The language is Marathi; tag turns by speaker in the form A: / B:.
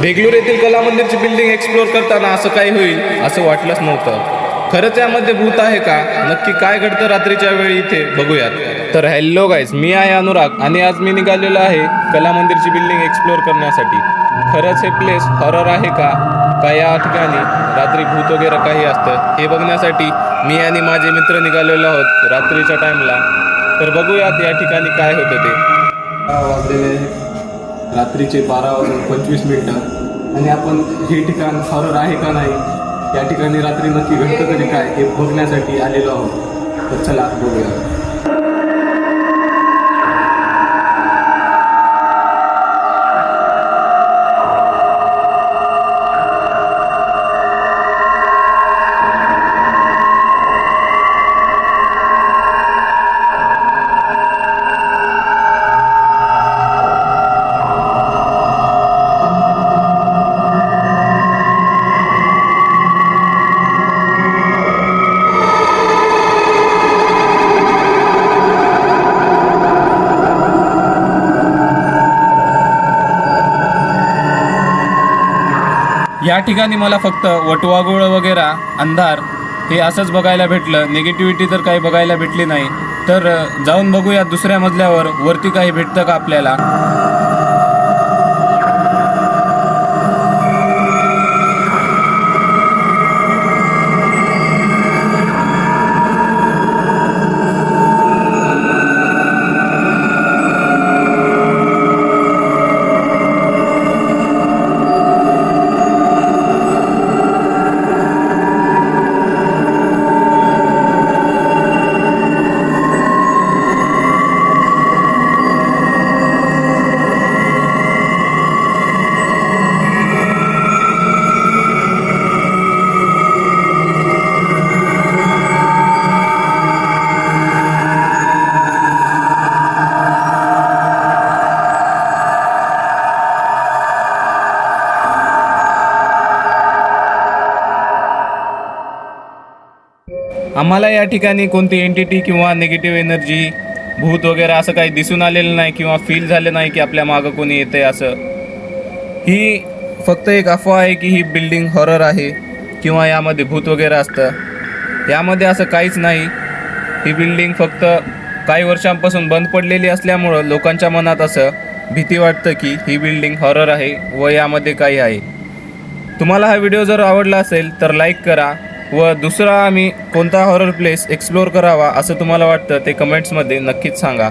A: बेंगळूर येथील कला मंदिरची बिल्डिंग एक्सप्लोर करताना असं काही होईल असं वाटलंच नव्हतं. खरंच यामध्ये भूत आहे का? नक्की काय घडतं रात्रीच्या वेळी इथे बघूयात. तर हॅलो गाईज, मी आहे अनुराग आणि आज मी निघालेलो आहे कला मंदिरची बिल्डिंग एक्सप्लोर करण्यासाठी. खरंच हे प्लेस हॉरर आहे का या ठिकाणी रात्री भूत वगैरे काही असतं हे बघण्यासाठी मी आणि माझे मित्र निघालेलो आहोत रात्रीच्या टाईमला. तर बघूयात या ठिकाणी काय होतं ते. वाजलेले रात्रीचे 12:25 आणि आपण हे ठिकाण हॉरर आहे का नाही, या ठिकाणी रात्री नक्की घडतं तरी काय हे बघण्यासाठी आलेलो आहोत. तर चला बघूया. या ठिकाणी मला फक्त वटवाघूळ वगैरे अंधार हे असंच बघायला भेटलं. निगेटिव्हिटी तर काही बघायला भेटली नाही. तर जाऊन बघूया दुसऱ्या मजल्यावर वरती काही भेटतं का आपल्याला. आम्हाला या ठिकाणी कोणती एंटिटी किंवा निगेटिव्ह एनर्जी भूत वगैरे असं काही दिसून आलेलं नाही किंवा फील झालं नाही की आपल्या मागं कोणी येतंय असं. ही फक्त एक अफवा आहे की ही बिल्डिंग हॉरर आहे किंवा यामध्ये भूत वगैरे असतं. यामध्ये असं काहीच नाही. ही बिल्डिंग फक्त काही वर्षांपासून बंद पडलेली असल्यामुळं लोकांच्या मनात असं भीती वाटतं की ही बिल्डिंग हॉरर आहे व यामध्ये काही आहे. तुम्हाला हा व्हिडिओ जर आवडला असेल तर लाईक करा व दुसरा आम्ही कोणता हॉरर प्लेस एक्सप्लोअर करावा असं तुम्हाला वाटतं ते कमेंट्समध्ये नक्कीच सांगा.